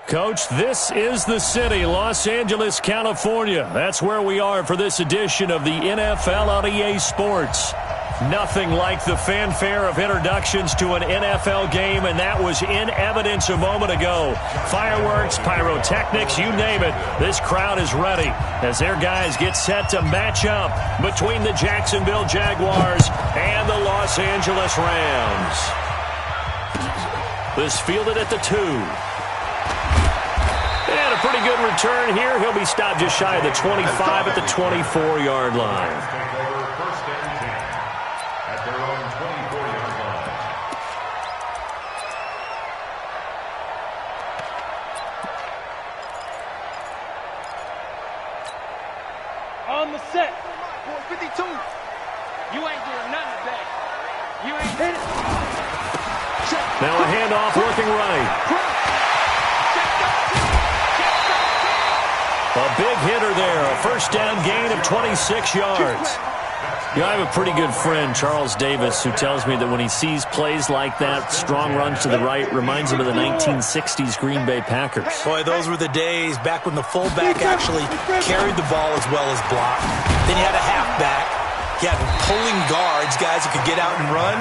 Coach, this is the city, Los Angeles, California. That's where we are for this edition of the NFL on EA Sports. Nothing like the fanfare of introductions to an NFL game, and that was in evidence a moment ago. Fireworks, pyrotechnics, you name it. This crowd is ready as their guys get set to match up between the Jacksonville Jaguars and the Los Angeles Rams. This fielded at the 2. And a pretty good return here. He'll be stopped just shy of the 25 at the 24-yard line. On the set. 452. You ain't doing nothing today. You ain't hit it. Now a handoff working right. A big hitter there. A first down gain of 26 yards. Yeah, I have a pretty good friend, Charles Davis, who tells me that when he sees plays like that, strong runs to the right, reminds him of the 1960s Green Bay Packers. Boy, those were the days back when the fullback actually carried the ball as well as blocked. Then you had a halfback. You had pulling guards, guys who could get out and run.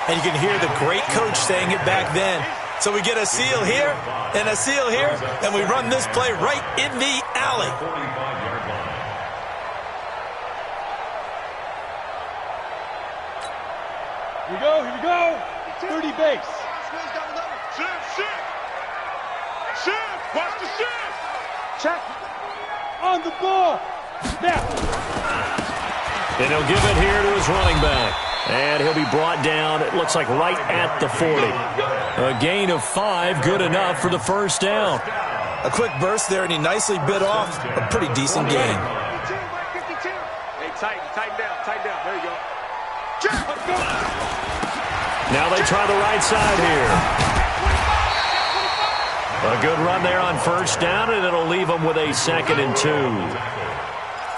And you can hear the great coach saying it back then. So we get a seal here and a seal here, and we run this play right in the alley. Here we go, here we go. 30 base. Shift, watch the shift. Check. On the ball. Snap. And he'll give it here to his running back. And he'll be brought down, it looks like right at the 40. A gain of 5, good enough for the first down. A quick burst there, and he nicely bit off a pretty decent gain. Hey, tighten down. There you go. Let's go. Now they try the right side here. A good run there on first down, and it'll leave them with a 2nd and 2.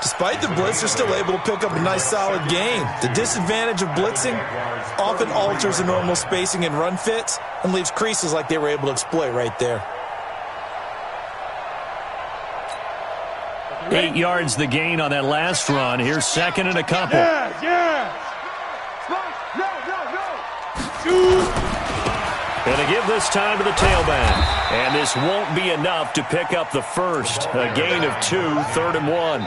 Despite the blitz, they're still able to pick up a nice solid gain. The disadvantage of blitzing often alters the normal spacing and run fits and leaves creases like they were able to exploit right there. 8 yards the gain on that last run. Here's 2nd and a couple. Yeah. Going to give this time to the tailback. And this won't be enough to pick up the first. A gain of 2, 3rd and 1.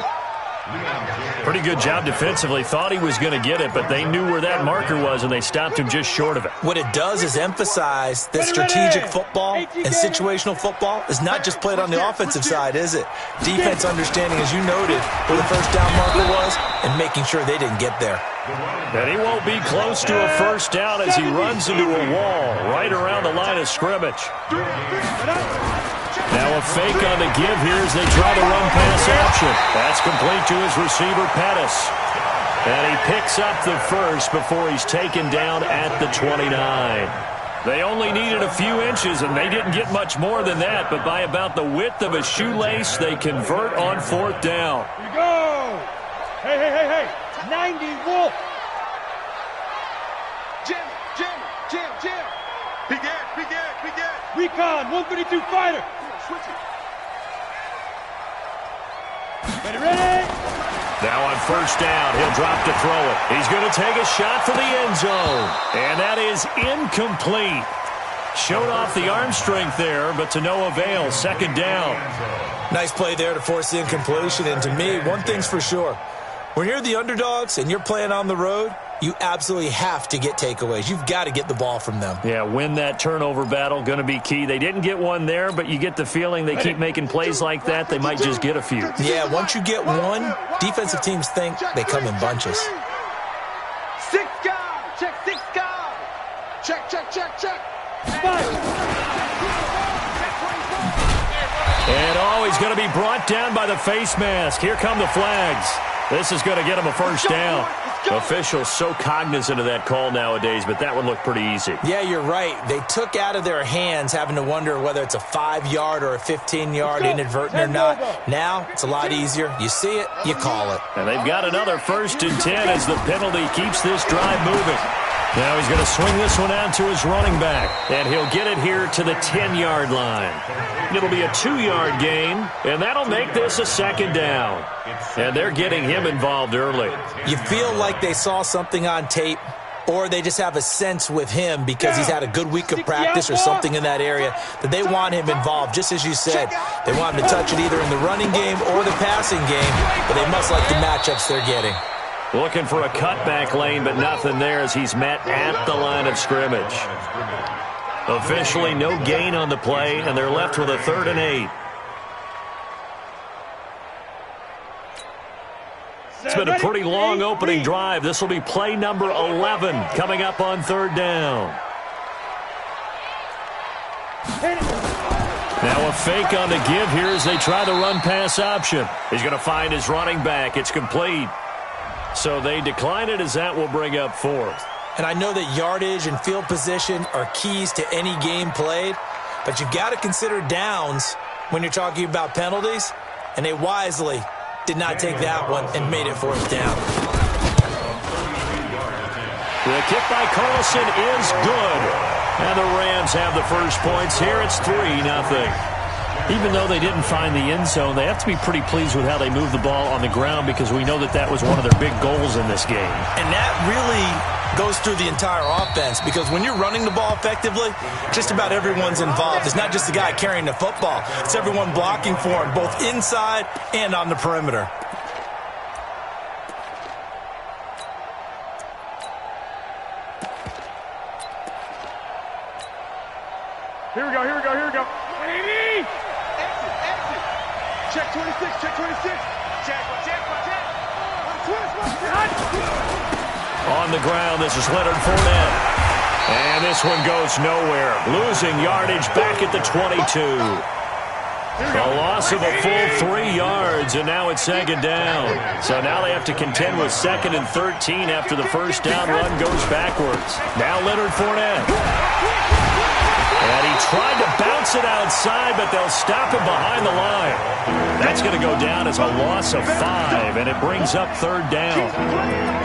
Pretty good job defensively. Thought he was going to get it, but they knew where that marker was, and they stopped him just short of it. What it does is emphasize that strategic football and situational football is not just played on the offensive side, is it? Defense understanding, as you noted, where the first down marker was and making sure they didn't get there. And he won't be close to a first down as he runs into a wall right around the line of scrimmage. Now a fake on the give here as they try to run pass option. That's complete to his receiver, Pettis. And he picks up the first before he's taken down at the 29. They only needed a few inches, and they didn't get much more than that, but by about the width of a shoelace, they convert on 4th down. Here we go. Hey. 90 Wolf. Jim. Begin. Recon, 132 fighter. Switch it. Ready? Now on first down, he'll drop to throw it. He's going to take a shot for the end zone. And that is incomplete. Showed off the arm strength there, but to no avail. 2nd down. Nice play there to force the incompletion. And to me, one thing's for sure. When you're the underdogs and you're playing on the road, you absolutely have to get takeaways. You've got to get the ball from them. Yeah, win that turnover battle, going to be key. They didn't get one there, but you get the feeling they keep making plays like that, they might just get a few. Yeah, once you get one, defensive teams think they come in bunches. 6 guard. Check 6 guard. Check. And he's going to be brought down by the face mask. Here come the flags. This is going to get him a first down. Officials so cognizant of that call nowadays, but that one looked pretty easy. Yeah, you're right. They took out of their hands having to wonder whether it's a 5-yard or a 15-yard inadvertent or not. Now, it's a lot easier. You see it, you call it. And they've got another 1st and 10 as the penalty keeps this drive moving. Now he's going to swing this one out to his running back, and he'll get it here to the 10-yard line. It'll be a 2-yard gain, and that'll make this a second down. And they're getting him involved early. You feel like they saw something on tape, or they just have a sense with him because he's had a good week of practice or something in that area that they want him involved. Just as you said, they want him to touch it either in the running game or the passing game, but they must like the matchups they're getting. Looking for a cutback lane, but nothing there as he's met at the line of scrimmage. Officially no gain on the play, and they're left with a 3rd and 8. It's been a pretty long opening drive. This will be play number 11 coming up on 3rd down. Now a fake on the give here as they try the run-pass option. He's going to find his running back. It's complete. So they decline it as that will bring up 4th. And I know that yardage and field position are keys to any game played, but you've got to consider downs when you're talking about penalties, and they wisely did not take that one and made it 4th down. The kick by Carlson is good. And the Rams have the first points here. It's 3-0. Even though they didn't find the end zone, they have to be pretty pleased with how they moved the ball on the ground because we know that that was one of their big goals in this game. And that really goes through the entire offense because when you're running the ball effectively, just about everyone's involved. It's not just the guy carrying the football. It's everyone blocking for him, both inside and on the perimeter. Here we go, here we go, here we go. Exit, exit. Check 26, check 26. Check. On the ground, this is Leonard Fournette. And this one goes nowhere. Losing yardage back at the 22. A loss of a full 3 yards, and now it's 2nd down. So now they have to contend with 2nd and 13 after the first down run goes backwards. Now Leonard Fournette. And he tried to bounce it outside, but they'll stop him behind the line. That's going to go down as a loss of 5, and it brings up 3rd down.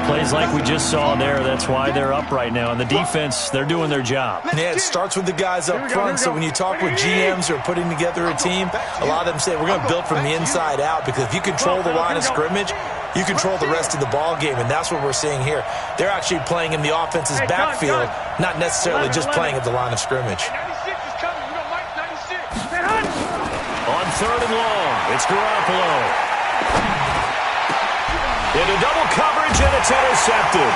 Plays like we just saw there. That's why they're up right now. And the defense, they're doing their job. Yeah, it starts with the guys up front. So when you talk with GMs who are putting together a team, a lot of them say, we're going to build from the inside out because if you control the line of scrimmage, you control the rest of the ball game, and that's what we're seeing here. They're actually playing in the offense's backfield, not necessarily just playing at the line of scrimmage. On 3rd and long, it's Garoppolo. Into double coverage, and it's intercepted.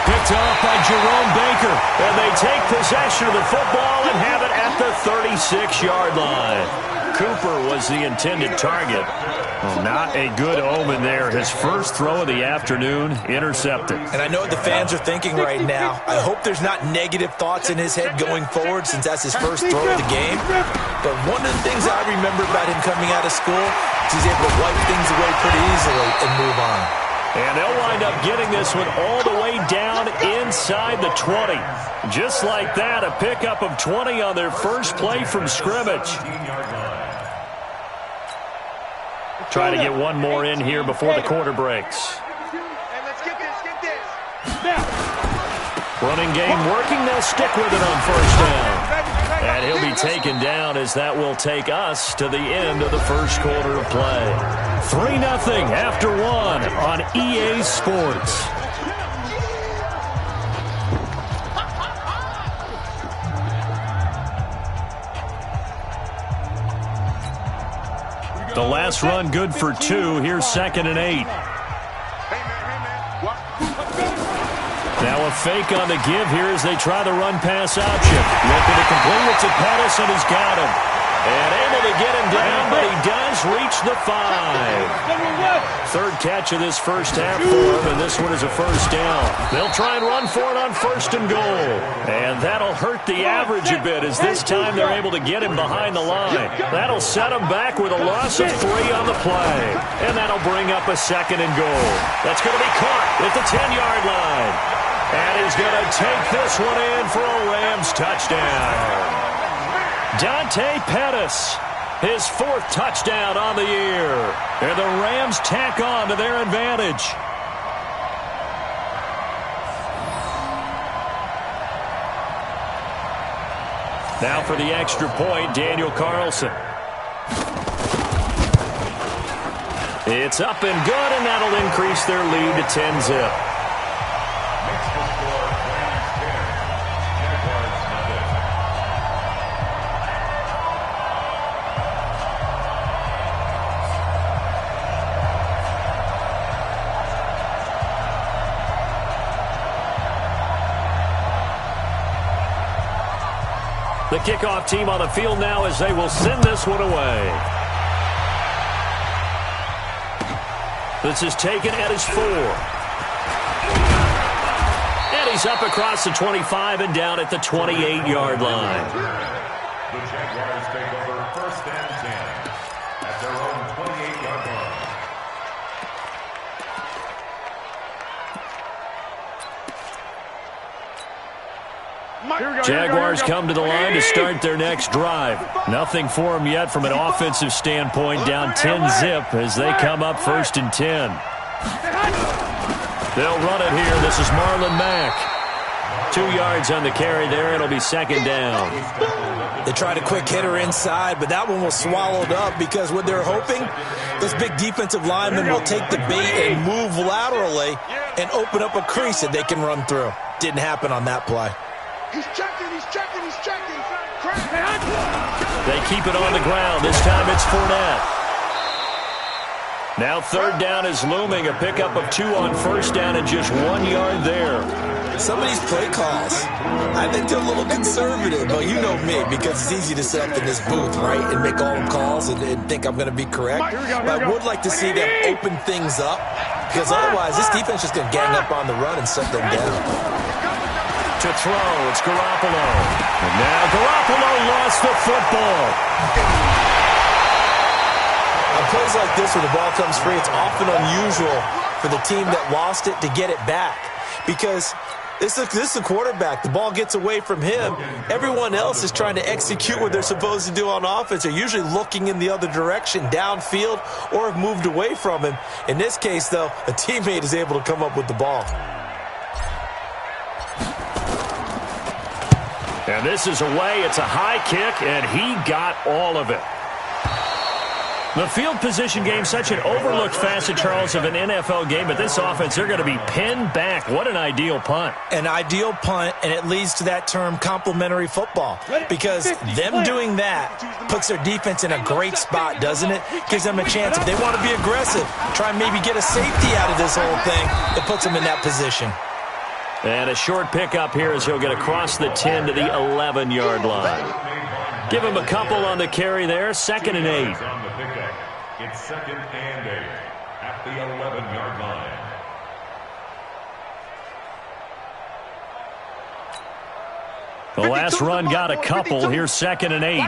Picked off by Jerome Baker, and they take possession of the football and have it at the 36-yard line. Cooper was the intended target. Well, not a good omen there. His first throw of the afternoon, intercepted. And I know what the fans are thinking right now. I hope there's not negative thoughts in his head going forward since that's his first throw of the game. But one of the things I remember about him coming out of school is he's able to wipe things away pretty easily and move on. And they'll wind up getting this one all the way down inside the 20. Just like that, a pickup of 20 on their first play from scrimmage. Try to get one more in here before the quarter breaks. Running game working. They'll stick with it on 1st down. And he'll be taken down as that will take us to the end of the first quarter of play. 3-0 after 1 on EA Sports. The last run good for 2. Here's 2nd and 8. Now a fake on the give here as they try the run-pass option. Looking to complete it to Pettis, and he's got him. And able to get him down, but he does reach the 5. 3rd catch of this first half for him, and this one is a 1st down. They'll try and run for it on 1st and goal. And that'll hurt the average a bit as this time they're able to get him behind the line. That'll set him back with a loss of 3 on the play. And that'll bring up a 2nd and goal. That's going to be caught at the 10-yard line. And he's going to take this one in for a Rams touchdown. Dante Pettis, his 4th touchdown on the year. And the Rams tack on to their advantage. Now for the extra point, Daniel Carlson. It's up and good, and that'll increase their lead to 10-zip. The kickoff team on the field now as they will send this one away. This is taken at his 4. And he's up across the 25 and down at the 28-yard line. The Jaguars take over 1st and 10 at their own 28-yard line. Jaguars come to the line to start their next drive. Nothing for them yet from an offensive standpoint, down 10-zip as they come up 1st and 10. They'll run it here. This is Marlon Mack. 2 yards on the carry there. It'll be 2nd down. They tried a quick hitter inside, but that one was swallowed up because what they're hoping, those big defensive linemen will take the bait and move laterally and open up a crease that they can run through. Didn't happen on that play. He's checking. They keep it on the ground. This time it's Fournette. Now 3rd down is looming. A pickup of 2 on 1st down and just 1 yard there. Some of these play calls, I think they're a little conservative. But you know me, because it's easy to sit up in this booth, right, and make all the calls and think I'm going to be correct. But I would like to see them open things up, because otherwise this defense is just going to gang up on the run and shut them down. To throw, it's Garoppolo. And now Garoppolo lost the football. On plays like this where the ball comes free, it's often unusual for the team that lost it to get it back. Because this is the quarterback. The ball gets away from him. Everyone else is trying to execute what they're supposed to do on offense. They're usually looking in the other direction, downfield, or have moved away from him. In this case, though, a teammate is able to come up with the ball. And this is away. It's a high kick, and he got all of it. The field position game, such an overlooked facet, Charles, of an NFL game. But this offense, they're going to be pinned back. What an ideal punt. An ideal punt, and it leads to that term complementary football. Because them doing that puts their defense in a great spot, doesn't it? Gives them a chance. If they want to be aggressive, try and maybe get a safety out of this whole thing, it puts them in that position. And a short pickup here as he'll get across the 10 to the 11-yard line. Give him a couple on the carry there. 2nd and 8. It's 2nd and 8 at the 11-yard line. The last run got a couple. Here's 2nd and 8.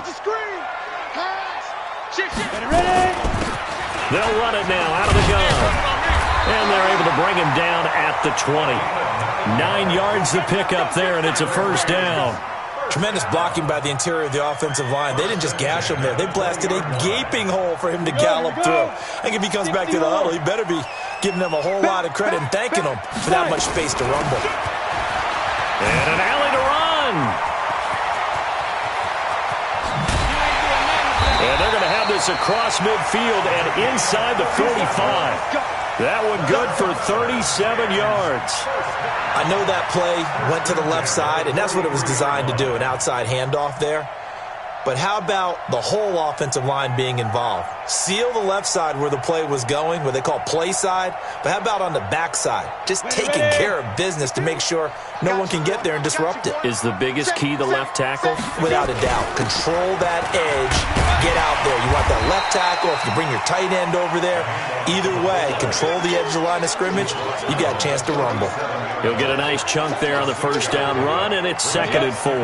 They'll run it now out of the gun. And they're able to bring him down at the 20. 9 yards to pick up there, and it's a 1st down. Tremendous blocking by the interior of the offensive line. They didn't just gash him there. They blasted a gaping hole for him to gallop through. I think if he comes back to the huddle, he better be giving them a whole lot of credit and thanking them for that much space to rumble. And an alley to run. And they're going to have this across midfield and inside the 45. That one good for 37 yards. I know that play went to the left side, and that's what it was designed to do, an outside handoff there. But how about the whole offensive line being involved? Seal the left side where the play was going, what they call play side. But how about on the back side? Just taking care of business to make sure no one can get there and disrupt it. Is the biggest key the left tackle? Without a doubt. Control that edge. Get out there. You want that left tackle. If you bring your tight end over there, either way, control the edge of the line of scrimmage. You got a chance to rumble. He'll get a nice chunk there on the 1st down run, and it's 2nd and 4.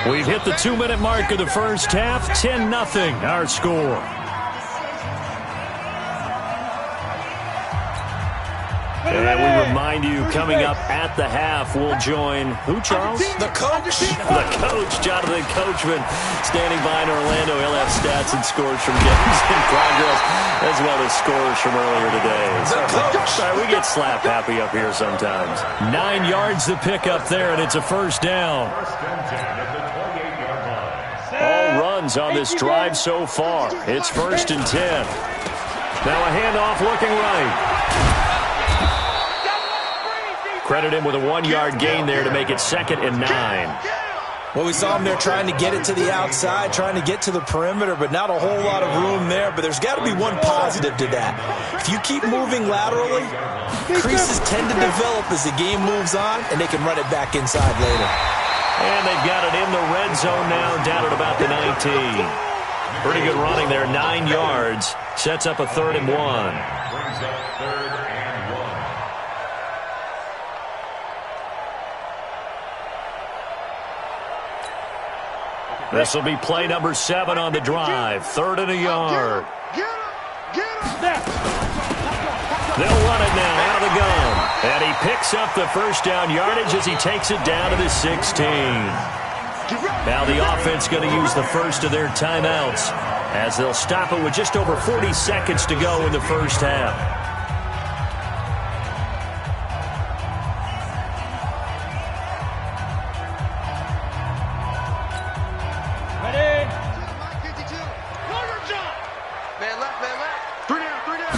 We've hit the 2-minute mark of the first half. 10-0 our score. And we remind remind you, coming up at the half, we'll join who, Charles? The coach. The coach, Jonathan Coachman, standing by in Orlando. He'll have stats and scores from games in progress, as well as scores from earlier today. Sorry, we get slap happy up here sometimes. 9 yards to pick up there, and it's a first down. First and 10 at the 28-yard line. All runs on this drive so far. It's first and 10. Now a handoff looking right. Credit him with a 1-yard gain there to make it 2nd and 9. Well, we saw him there trying to get it to the outside, trying to get to the perimeter, but not a whole lot of room there. But there's got to be one positive to that. If you keep moving laterally, creases tend to develop as the game moves on, and they can run it back inside later. And they've got it in the red zone now, down at about the 19. Pretty good running there, 9 yards. Sets up a 3rd and 1. Brings up 3rd and 1. This will be play number 7 on the drive. 3rd and a yard. They'll run it now out of the gun. And he picks up the first down yardage as he takes it down to the 16. Now the offense going to use the first of their timeouts as they'll stop it with just over 40 seconds to go in the first half. Ready? Man left, man left. 3 down, 3 down.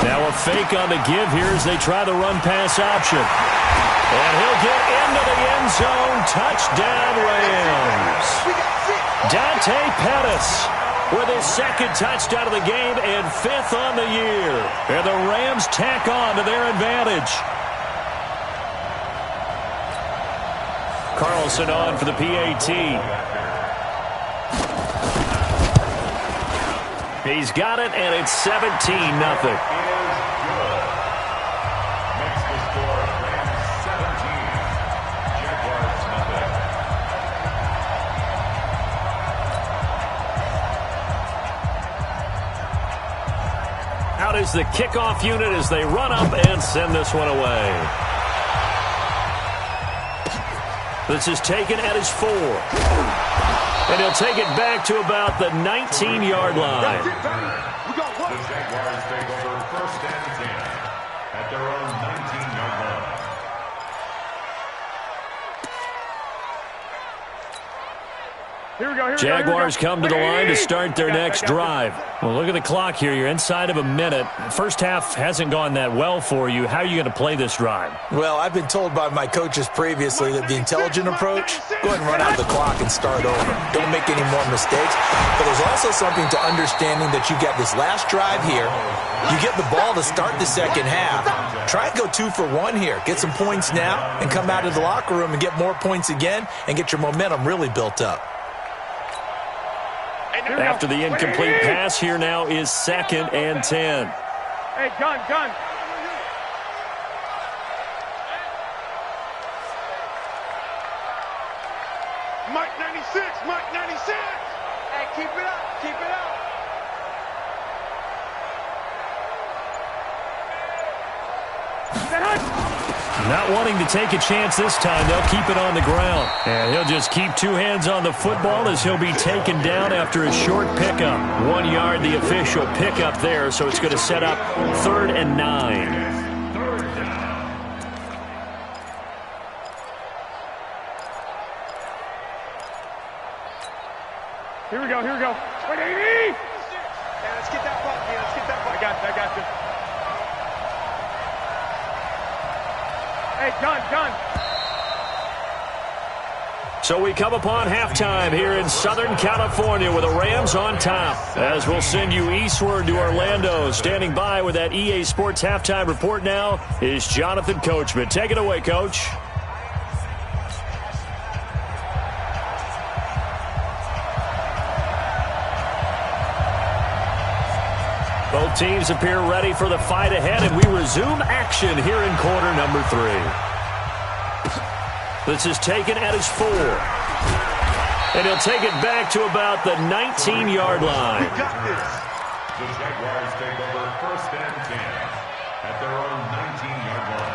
Now a fake on the give here as they try the run-pass option. And he'll get into the end zone. Touchdown, Rams. Dante Pettis with his 2nd touchdown of the game and 5th on the year. And the Rams tack on to their advantage. Carlson on for the PAT. He's got it, and it's 17-0. Out is the kickoff unit as they run up and send this one away. This is taken at his 4. And he'll take it back to about the 19-yard line. The Jaguars take over 1st and 10 at their own 19-yard line. Here we go. Jaguars come to the line to start their next drive. Well, look at the clock here. You're inside of a minute. First half hasn't gone that well for you. How are you going to play this drive? Well, I've been told by my coaches previously that the intelligent approach, go ahead and run out the clock and start over. Don't make any more mistakes. But there's also something to understanding that you got this last drive here. You get the ball to start the second half. Try and go 2 for 1 here. Get some points now and come out of the locker room and get more points again and get your momentum really built up. After the incomplete pass, here now is 2nd and 10. Hey, gun. Mike 96. Hey, keep it up, keep it up. Not wanting to take a chance this time, they'll keep it on the ground. And he'll just keep 2 hands on the football as he'll be taken down after a short pickup. 1 yard, the official pickup there, so it's going to set up 3rd and 9. Here we go. 180. Hey, let's get that ball, man. Let's get that ball. I got you. Hey, gun. So we come upon halftime here in Southern California with the Rams on top. As we'll send you eastward to Orlando. Standing by with that EA Sports halftime report now is Jonathan Coachman. Take it away, Coach. Both teams appear ready for the fight ahead, and we resume action here in quarter number 3. This is taken at his 4. And he'll take it back to about the 19-yard line. The Jaguars take over 1st and 10 at their own 19-yard line.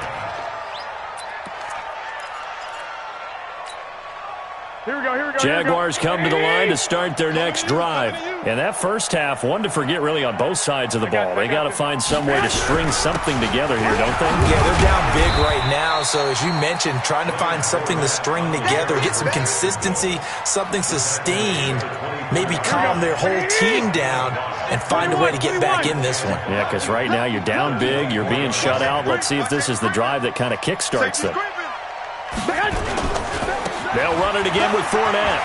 Here we go, here we go. Jaguars come to the line to start their next drive. And that first half, one to forget really on both sides of the ball. They got to find some way to string something together here, don't they? Yeah, they're down big right now. So as you mentioned, trying to find something to string together, get some consistency, something sustained, maybe calm their whole team down and find a way to get back in this one. Yeah, because right now you're down big, you're being shut out. Let's see if this is the drive that kind of kickstarts them. They'll run it again with Fournette.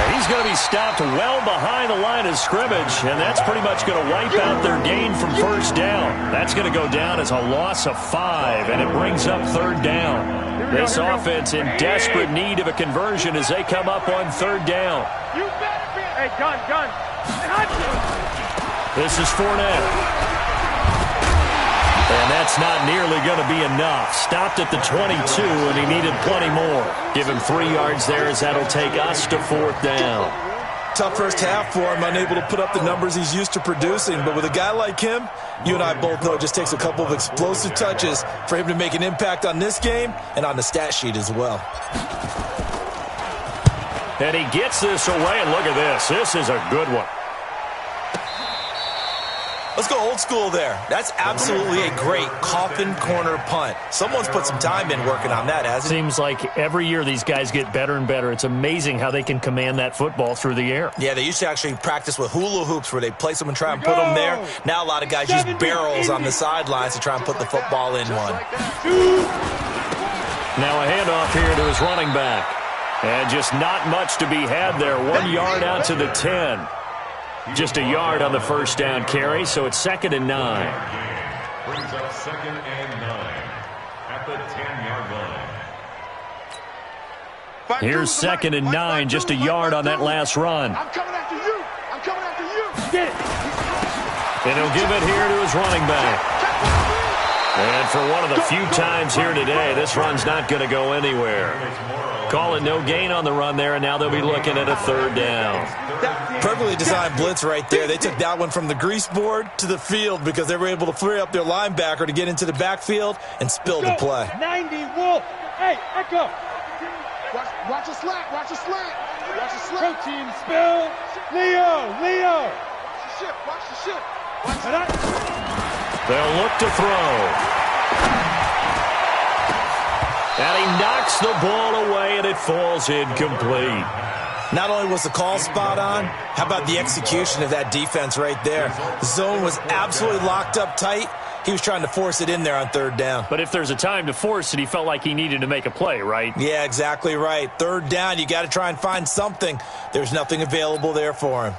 And he's going to be stopped well behind the line of scrimmage, and that's pretty much going to wipe out their gain from first down. That's going to go down as a loss of 5, and it brings up third down. This offense in desperate need of a conversion as they come up on third down. Hey, gun. This is Fournette. And that's not nearly going to be enough. Stopped at the 22, and he needed plenty more. Give him 3 yards there as that'll take us to fourth down. Tough first half for him, unable to put up the numbers he's used to producing. But with a guy like him, you and I both know it just takes a couple of explosive touches for him to make an impact on this game and on the stat sheet as well. And he gets this away, and look at this. This is a good one. Let's go old school there. That's absolutely a great coffin corner punt. Someone's put some time in working on that, hasn't it? Seems like every year these guys get better and better. It's amazing how they can command that football through the air. Yeah, they used to actually practice with hula hoops where they place them and try and put them there. Now a lot of guys use barrels on the sidelines to try and put the football in one. Now a handoff here to his running back. And just not much to be had there. 1 yard out to the 10. Just a yard on the first down carry, so it's 2nd and 9. Brings up 2nd and 9 at the 10-yard line. Here's 2nd and 9, just a yard on that last run. I'm coming after you. Get it. And he'll give it here to his running back. And for one of the few times here today, this run's not going to go anywhere. Calling no gain on the run there, and now they'll be looking at a third down. Perfectly designed blitz right there. They took that one from the grease board to the field because they were able to free up their linebacker to get into the backfield and spill the play. 90 Wolf. Hey, Echo. Watch the slant. Watch the slant. Protein spill. Leo. Watch the ship. They'll look to throw. And he knocks the ball away, and it falls incomplete. Not only was the call spot on, how about the execution of that defense right there? The zone was absolutely locked up tight. He was trying to force it in there on third down. But if there's a time to force it, he felt like he needed to make a play, right? Yeah, exactly right. Third down, you got to try and find something. There's nothing available there for him.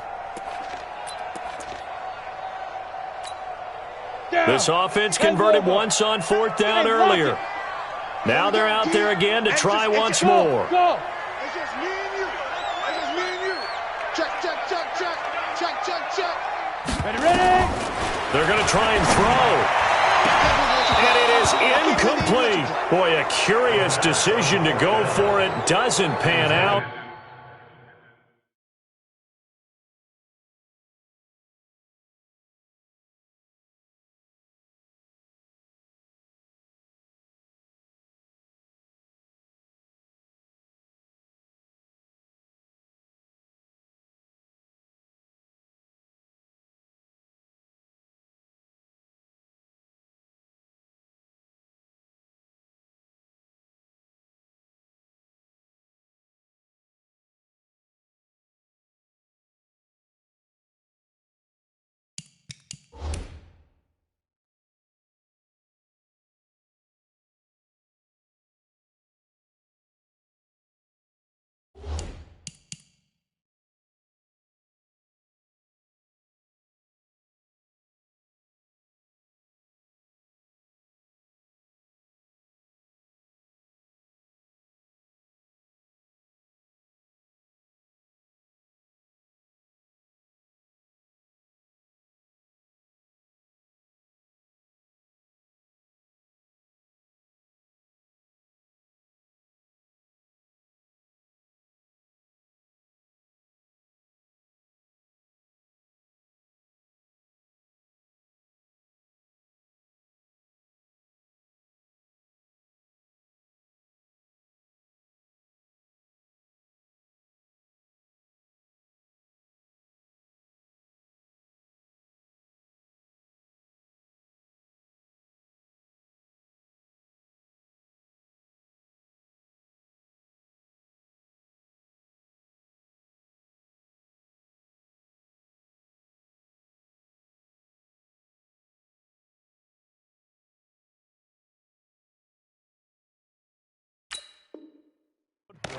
This offense converted once on fourth down earlier. Now they're out there again to try once more. It's just me and you. Check. Ready? They're going to try and throw. And it is incomplete. Boy, a curious decision to go for it. Doesn't pan out.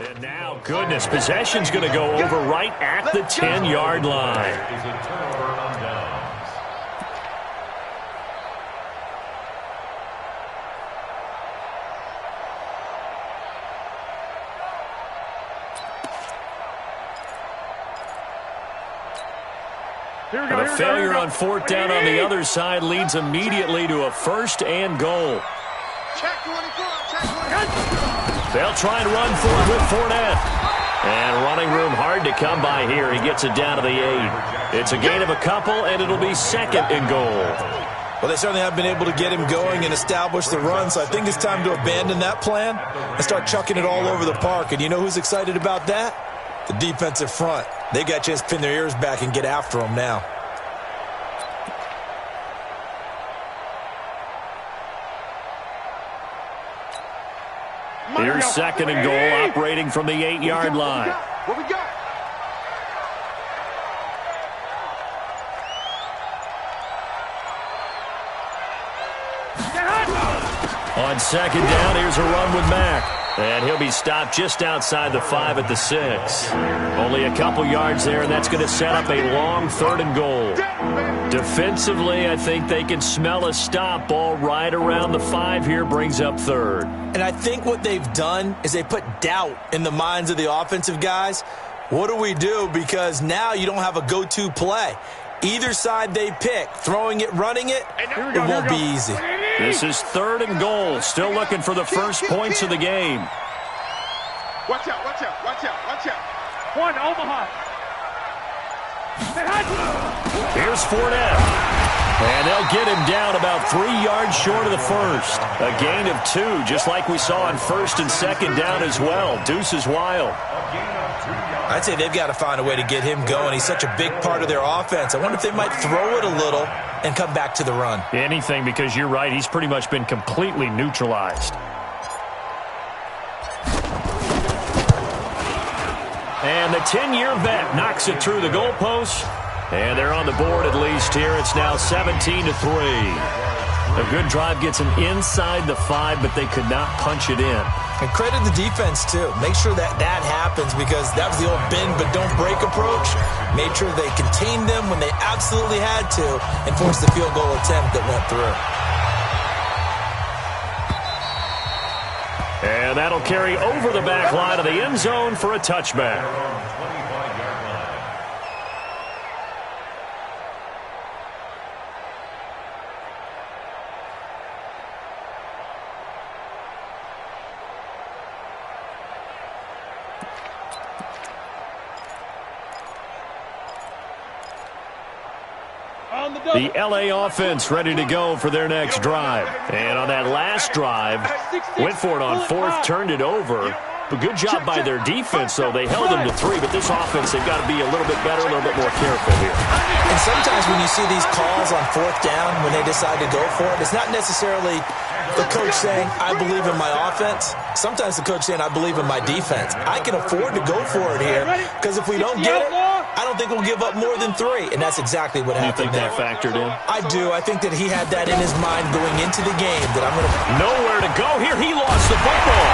And now, goodness, possession's going to go over right at the 10-yard line. Is a turnover on downs. And a failure on fourth down on the other side leads immediately to a 1st and goal. They'll try and run for it with Fournette. And running room hard to come by here. He gets it down to the 8. It's a gain of a couple, and it'll be 2nd and goal. Well, they certainly have been able to get him going and establish the run, so I think it's time to abandon that plan and start chucking it all over the park. And you know who's excited about that? The defensive front. They got a chance to pin their ears back and get after him now. Here's 2nd and goal, operating from the 8-yard line. What we got? On 2nd down, here's a run with Mack. And he'll be stopped just outside the 5 at the 6. Only a couple yards there, and that's going to set up a long 3rd and goal. Defensively, I think they can smell a stop. Ball right around the 5 here, brings up 3rd. And I think what they've done is they put doubt in the minds of the offensive guys. What do we do? Because now you don't have a go-to play. Either side they pick, throwing it, running it, it won't be easy. This is 3rd and goal. Still looking for the first points of the game. Watch out, watch out, watch out, watch out. One, Omaha. Here's Fournette. And they'll get him down about 3 yards short of the 1st. A gain of 2, just like we saw on 1st and 2nd down as well. Deuce is wild. I'd say they've got to find a way to get him going. He's such a big part of their offense. I wonder if they might throw it a little and come back to the run. Anything, because you're right. He's pretty much been completely neutralized. And the 10-year vet knocks it through the goalpost. And they're on the board at least here. It's now 17-3. A good drive gets them inside the 5, but they could not punch it in. And credit the defense, too. Make sure that happens, because that was the old bend but don't break approach. Made sure they contained them when they absolutely had to and forced the field goal attempt that went through. And that'll carry over the back line of the end zone for a touchback. The LA offense ready to go for their next drive. And on that last drive, went for it on 4th, turned it over. But good job by their defense, though. They held them to 3, but this offense, they've got to be a little bit better, a little bit more careful here. And sometimes when you see these calls on 4th down, when they decide to go for it, it's not necessarily the coach saying, I believe in my offense. Sometimes the coach saying, I believe in my defense. I can afford to go for it here, because if we don't get it, I don't think we'll give up more than 3. And that's exactly what happened. You think that factored in? I do. I think that he had that in his mind going into the game, that I'm going to... Nowhere to go here. He lost the football.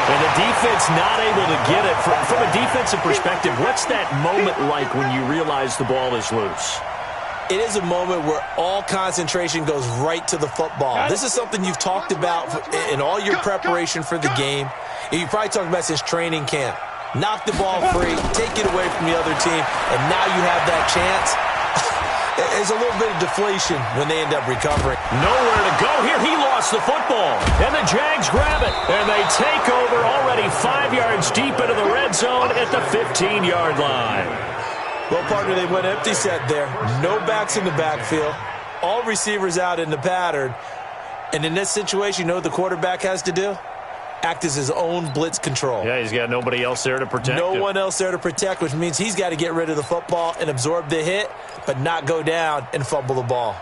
And the defense not able to get it. From a defensive perspective, what's that moment like when you realize the ball is loose? It is a moment where all concentration goes right to the football. This is something you've talked about in all your preparation for the game. You probably talked about since training camp. Knock the ball free, take it away from the other team, and now you have that chance. There's a little bit of deflation when they end up recovering. Nowhere to go here. He lost the football. And the Jags grab it. And they take over already 5 yards deep into the red zone at the 15-yard line. Well, partner, they went empty set there. No backs in the backfield. All receivers out in the pattern. And in this situation, you know what the quarterback has to do? Act as his own blitz control. Yeah, he's got nobody else there to protect him. No one else there to protect, which means he's got to get rid of the football and absorb the hit, but not go down and fumble the ball.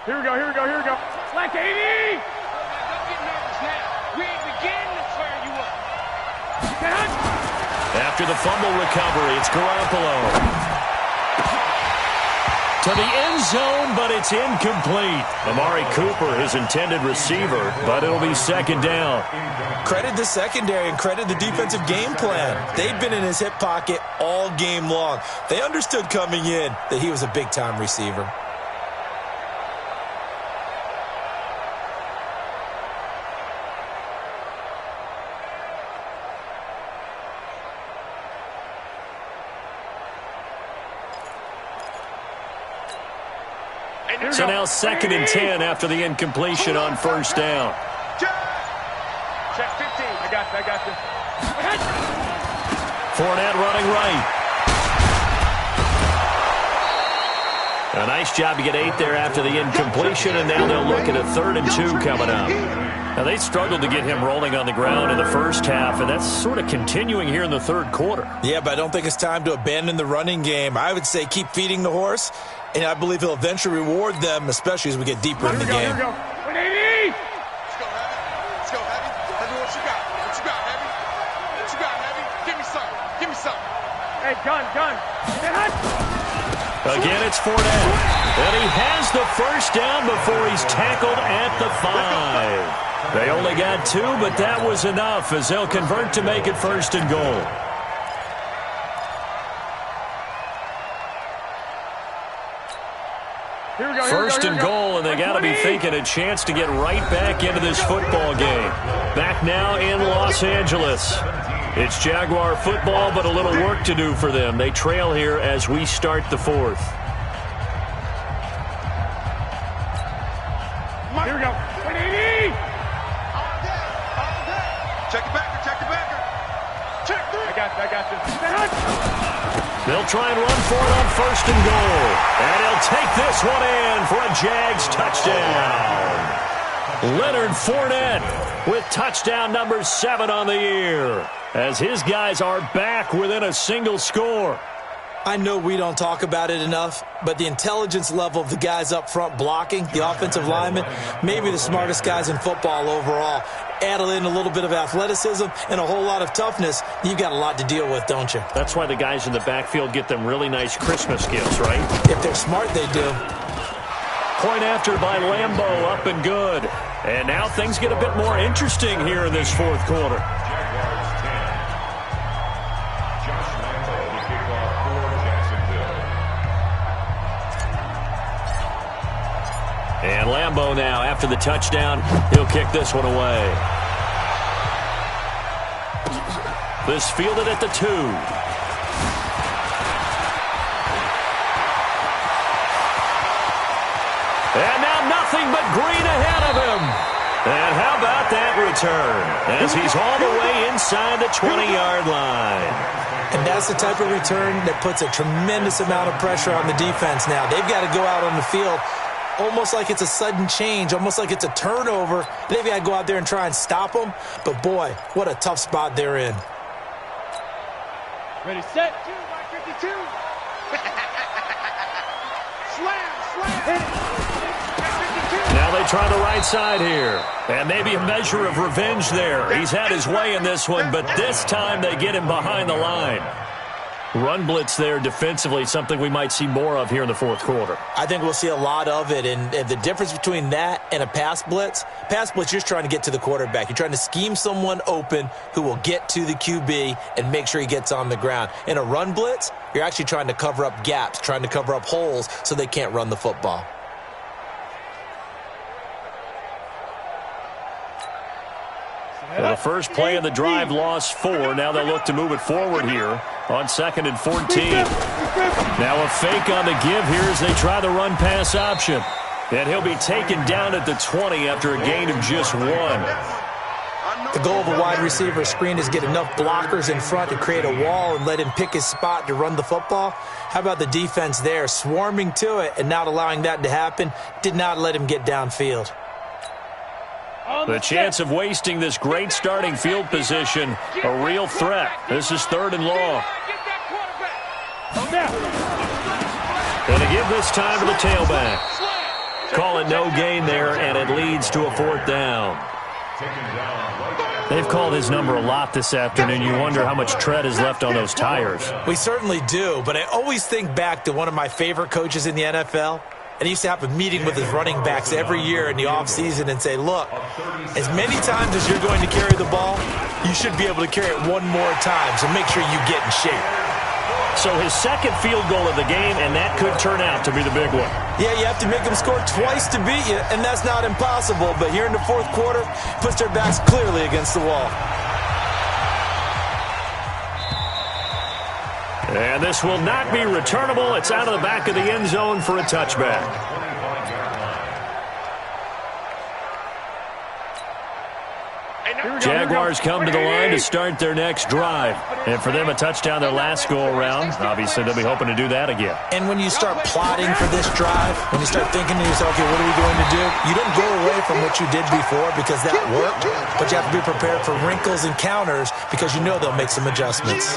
Here we go, here we go, here we go. Like 80! Don't get nervous now. We ain't beginning to tear you up. After the fumble recovery, it's Garoppolo. To the end zone, but it's incomplete. Amari Cooper, his intended receiver, but it'll be second down. Credit the secondary and credit the defensive game plan. They've been in his hip pocket all game long. They understood coming in that he was a big-time receiver. So now 2nd and 10 after the incompletion on first down. Check 15. I got you. Fournette running right. A nice job to get 8 there after the incompletion, and now they'll look at a 3rd and 2 coming up. Now, they struggled to get him rolling on the ground in the first half, and that's sort of continuing here in the third quarter. Yeah, but I don't think it's time to abandon the running game. I would say keep feeding the horse, and I believe he'll eventually reward them, especially as we get deeper in the game. Here we go. 180! Let's go, Heavy. Heavy, what you got? What you got, Heavy? What you got, Heavy? Give me something. Hey, gun. Again, it's Fournette. And he has the first down before he's tackled at the 5. They only got 2, but that was enough as they'll convert to make it 1st and goal. First and goal, and they got to be thinking a chance to get right back into this football game. Back now in Los Angeles. It's Jaguar football, but a little work to do for them. They trail here as we start the 4th. Here we go. 180! Check the backer. Check 3. I got you. They'll try and run for it on 1st and goal. And he'll take this one in for a Jags touchdown. Leonard Fournette with touchdown number 7 on the year, as his guys are back within a single score. I know we don't talk about it enough, but the intelligence level of the guys up front blocking, the offensive linemen, maybe the smartest guys in football overall. Add in a little bit of athleticism and a whole lot of toughness, you've got a lot to deal with, don't you? That's why the guys in the backfield get them really nice Christmas gifts, right? If they're smart, they do. Point after by Lambeau, up and good. And now things get a bit more interesting here in this 4th quarter. Jaguars 10. Josh Lambeau to kick off for Jacksonville. And Lambeau now, after the touchdown, he'll kick this one away. This fielded at the 2. And now nothing but green ahead of him. And how about that return, as he's all the way inside the 20-yard line. And that's the type of return that puts a tremendous amount of pressure on the defense now. They've got to go out on the field almost like it's a sudden change, almost like it's a turnover. They've got to go out there and try and stop them. But, boy, what a tough spot they're in. Ready, set. 2 by 52. Slam. Hit it. Now they try the right side here. And maybe a measure of revenge there. He's had his way in this one, but this time they get him behind the line. Run blitz there defensively, something we might see more of here in the 4th quarter. I think we'll see a lot of it, and the difference between that and a pass blitz, you're just trying to get to the quarterback. You're trying to scheme someone open who will get to the QB and make sure he gets on the ground. In a run blitz, you're actually trying to cover up gaps, trying to cover up holes so they can't run the football. Well, the first play of the drive lost 4. Now they'll look to move it forward here on 2nd and 14. Now a fake on the give here as they try the run-pass option. And he'll be taken down at the 20 after a gain of just 1. The goal of a wide receiver screen is get enough blockers in front to create a wall and let him pick his spot to run the football. How about the defense there, swarming to it and not allowing that to happen? Did not let him get downfield. The chance of wasting this great starting field position, a real threat. This is 3rd and long. And to give this time to the tailback. Call it no gain there, and it leads to a 4th down. They've called his number a lot this afternoon. You wonder how much tread is left on those tires. We certainly do, but I always think back to one of my favorite coaches in the NFL. And he used to have a meeting with his running backs every year in the offseason and say, look, as many times as you're going to carry the ball, you should be able to carry it one more time, so make sure you get in shape. So his second field goal of the game, and that could turn out to be the big one. Yeah, you have to make them score twice to beat you, and that's not impossible. But here in the fourth quarter, puts their backs clearly against the wall. And this will not be returnable. It's out of the back of the end zone for a touchback. Jaguars come to the line to start their next drive. And for them, a touchdown their last go-around. Obviously, they'll be hoping to do that again. And when you start plotting for this drive, when you start thinking to yourself, okay, what are we going to do? You don't go away from what you did before because that worked, but you have to be prepared for wrinkles and counters because you know they'll make some adjustments.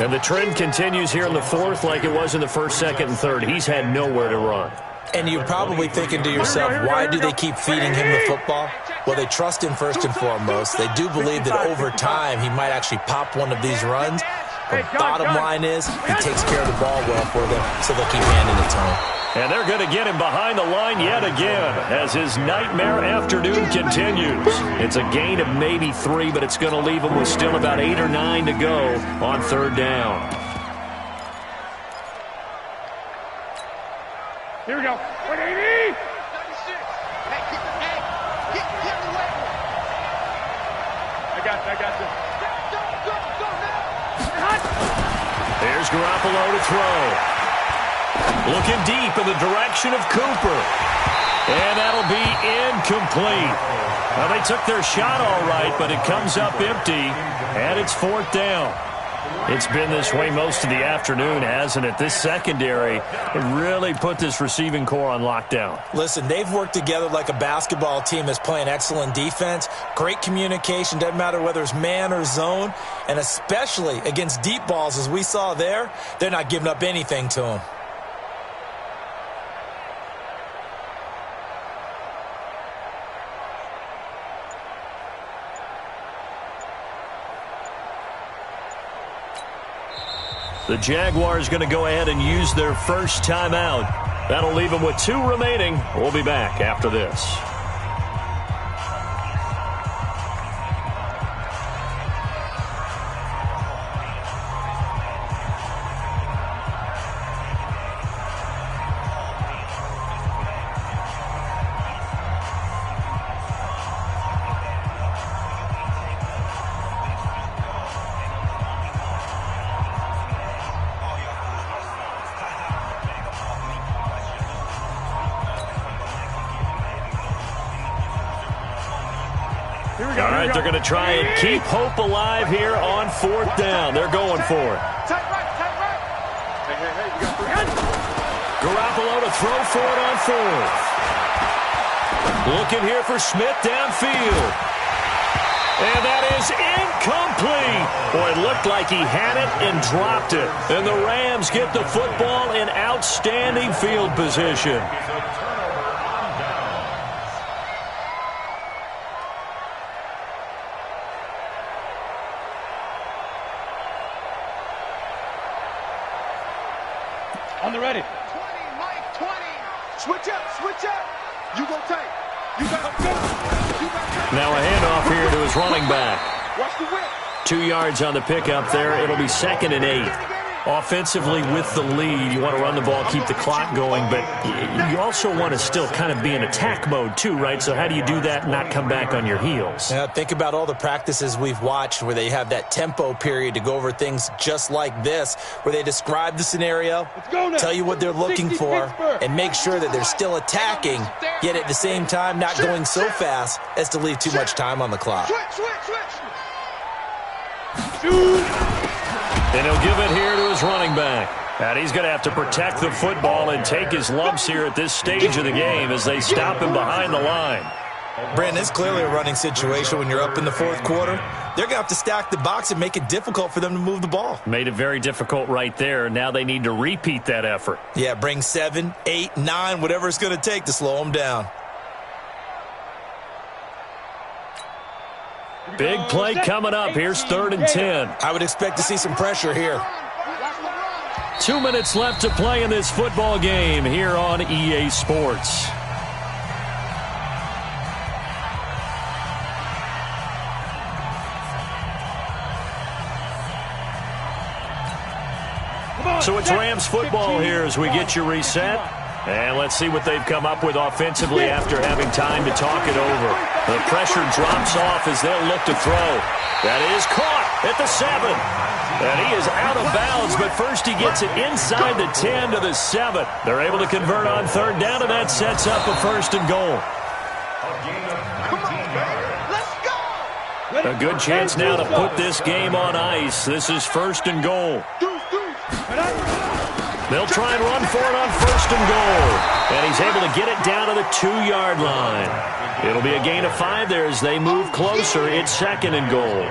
And the trend continues here in the fourth like it was in the first, second, and third. He's had nowhere to run. And you're probably thinking to yourself, why do they keep feeding him the football? Well, they trust him first and foremost. They do believe that over time he might actually pop one of these runs. But bottom line is he takes care of the ball well for them, so they'll keep handing it to him. And they're going to get him behind the line yet again as his nightmare afternoon continues. It's a gain of maybe 3, but it's going to leave him with still about 8 or 9 to go on third down. Here we go. 180. Hey, get the way. I got you. Go now. There's Garoppolo to throw. Looking deep in the direction of Cooper. And that'll be incomplete. Well, they took their shot all right, but it comes up empty, and it's fourth down. It's been this way most of the afternoon, hasn't it? This secondary really put this receiving core on lockdown. Listen, they've worked together like a basketball team that's playing excellent defense. Great communication, doesn't matter whether it's man or zone. And especially against deep balls, as we saw there, they're not giving up anything to them. The Jaguars going to go ahead and use their first timeout. That'll leave them with 2 remaining. We'll be back after this. All right, they're going to try and keep hope alive here on fourth down. They're going for it. Tight right. Hey, you got 3. Garoppolo to throw for it on fourth. Looking here for Smith downfield. And that is incomplete. Boy, it looked like he had it and dropped it. And the Rams get the football in outstanding field position. On the ready. 20, Mike, 20. Switch up. You go tight. You got go. Now a handoff here to his running back. Watch the whip. 2 yards on the pickup there. It'll be 2nd and 8. Offensively with the lead, you want to run the ball, keep the clock going, but you also want to still kind of be in attack mode too, right? So how do you do that and not come back on your heels? Yeah, think about all the practices we've watched where they have that tempo period to go over things just like this, where they describe the scenario, tell you what they're looking for, and make sure that they're still attacking, yet at the same time not going so fast as to leave too much time on the clock. Switch. And he'll give it here to his running back. And he's going to have to protect the football and take his lumps here at this stage of the game as they stop him behind the line. Brandon, it's clearly a running situation when you're up in the fourth quarter. They're going to have to stack the box and make it difficult for them to move the ball. Made it very difficult right there. Now they need to repeat that effort. Yeah, bring 7, 8, 9, whatever it's going to take to slow them down. Big play coming up. Here's 3rd and 10. I would expect to see some pressure here. 2 minutes left to play in this football game here on EA Sports. So it's Rams football here as we get you reset. And let's see what they've come up with offensively after having time to talk it over. The pressure drops off as they'll look to throw. That is caught at the 7. And he is out of bounds, but first he gets it inside the 10 to the 7. They're able to convert on 3rd down, and that sets up a 1st and goal. A good chance now to put this game on ice. This is 1st and goal. They'll try and run for it on 1st and goal. And he's able to get it down to the 2-yard line. It'll be a gain of 5 there as they move closer. It's 2nd and goal.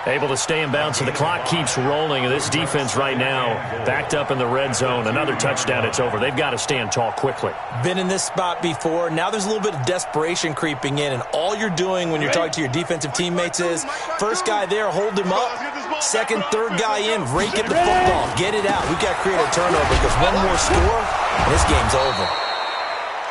Able to stay in bounds, and the clock keeps rolling. And this defense right now backed up in the red zone. Another touchdown, it's over. They've got to stand tall quickly. Been in this spot before. Now there's a little bit of desperation creeping in, and all you're doing when you're talking to your defensive teammates is first guy there, hold him up. 2nd, 3rd guy in, rake at the football. Get it out. We've got to create a turnover because one more score, and this game's over.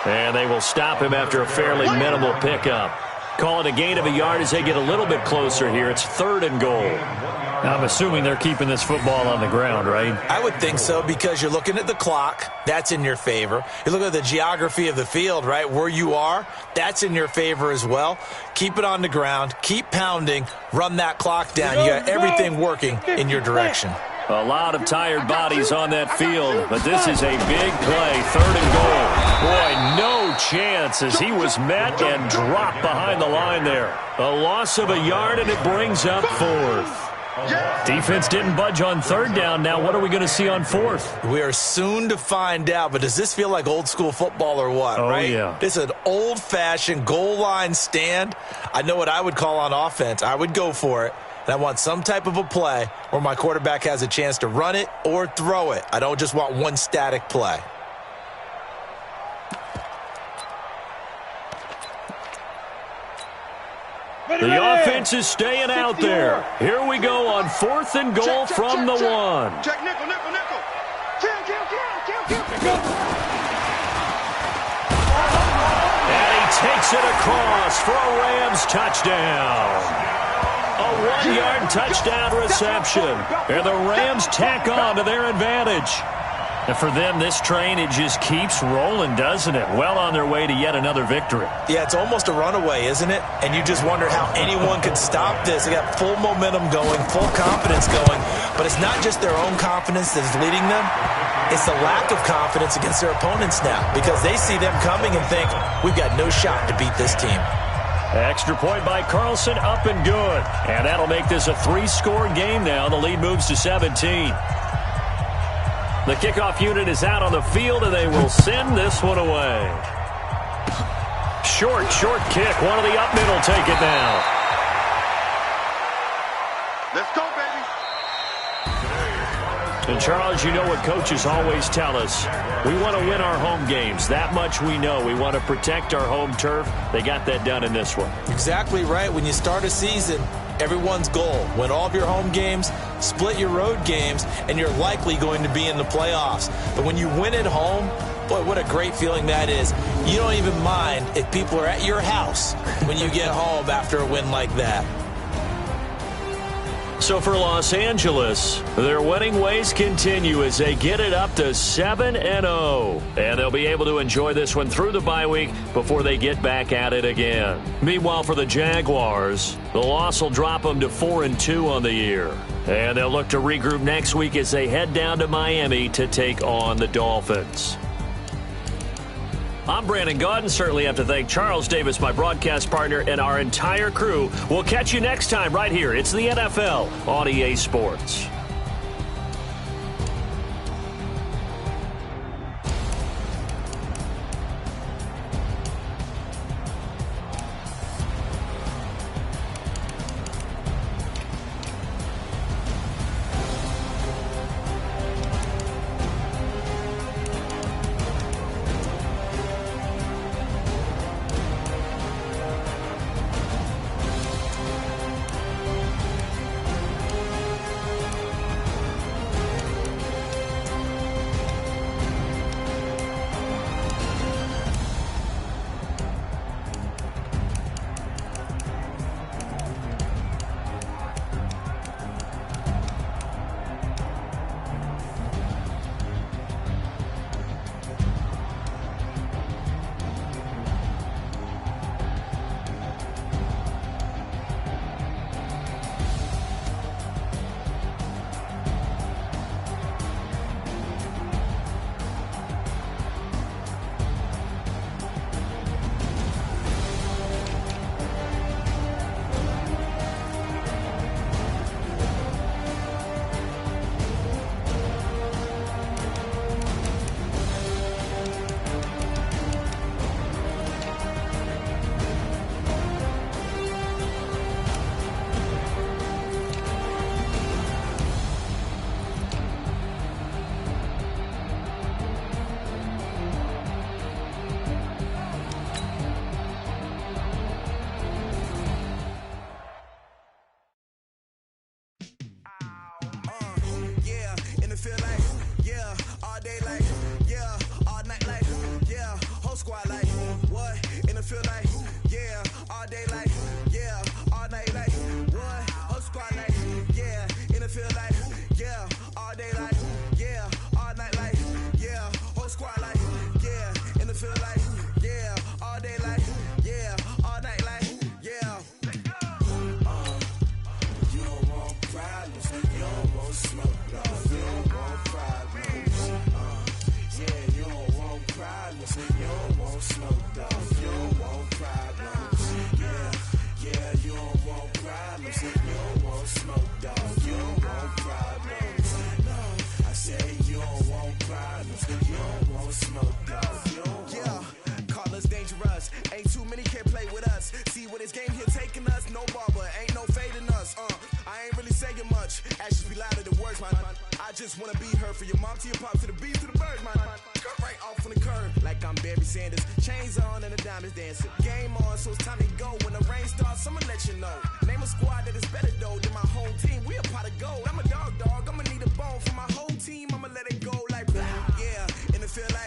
And they will stop him after a fairly minimal pickup. Call it a gain of a yard as they get a little bit closer here. It's 3rd and goal. I'm assuming they're keeping this football on the ground, right? I would think so because you're looking at the clock. That's in your favor. You look at the geography of the field, right, where you are. That's in your favor as well. Keep it on the ground. Keep pounding. Run that clock down. You got everything working in your direction. A lot of tired bodies on that field, but this is a big play. 3rd and goal. Boy, no chance as he was met and dropped behind the line there. A loss of a yard, and it brings up 4th. Defense didn't budge on 3rd down. Now what are we going to see on 4th? We are soon to find out, but does this feel like old school football or what, right? Yeah. This is an old-fashioned goal line stand. I know what I would call on offense. I would go for it. And I want some type of a play where my quarterback has a chance to run it or throw it. I don't just want one static play. The offense is staying out there. Here we go on 4th and goal from the 1. Check nickel, nickel, nickel. Kill. And he takes it across for a Rams touchdown. A 1-yard touchdown reception. And the Rams tack on to their advantage. And for them, this train, it just keeps rolling, doesn't it? Well on their way to yet another victory. Yeah, it's almost a runaway, isn't it? And you just wonder how anyone could stop this. They got full momentum going, full confidence going. But it's not just their own confidence that is leading them. It's the lack of confidence against their opponents now because they see them coming and think, we've got no shot to beat this team. Extra point by Carlson, up and good. And that'll make this a 3-score game now. The lead moves to 17. The kickoff unit is out on the field, and they will send this one away. Short kick. One of the up middle take it now. Let's go, baby. And Charles, you know what coaches always tell us. We want to win our home games. That much we know. We want to protect our home turf. They got that done in this one. Exactly right. When you start a season, everyone's goal, win all of your home games, split your road games, and you're likely going to be in the playoffs. But when you win at home, boy, what a great feeling that is. You don't even mind if people are at your house when you get home after a win like that. So for Los Angeles, their winning ways continue as they get it up to 7-0. And they'll be able to enjoy this one through the bye week before they get back at it again. Meanwhile, for the Jaguars, the loss will drop them to 4-2 on the year. And they'll look to regroup next week as they head down to Miami to take on the Dolphins. I'm Brandon Gaudin. Certainly have to thank Charles Davis, my broadcast partner, and our entire crew. We'll catch you next time right here. It's the NFL on EA Sports. where this game here taking us. No barber, ain't no fading us. I ain't really saying much. Actions be louder than words, man. I just wanna be heard, for your mom to your pop to the beat to the bird, man. Cut right off on the curb, like I'm Barry Sanders. Chains on and the diamonds dancing. Game on, so it's time to go. When the rain starts, I'ma let you know. Name a squad that is better though than my home team. We a pot of gold. I'm a dog. I'ma need a bone for my whole team. I'ma let it go like blah. Yeah, and it feel like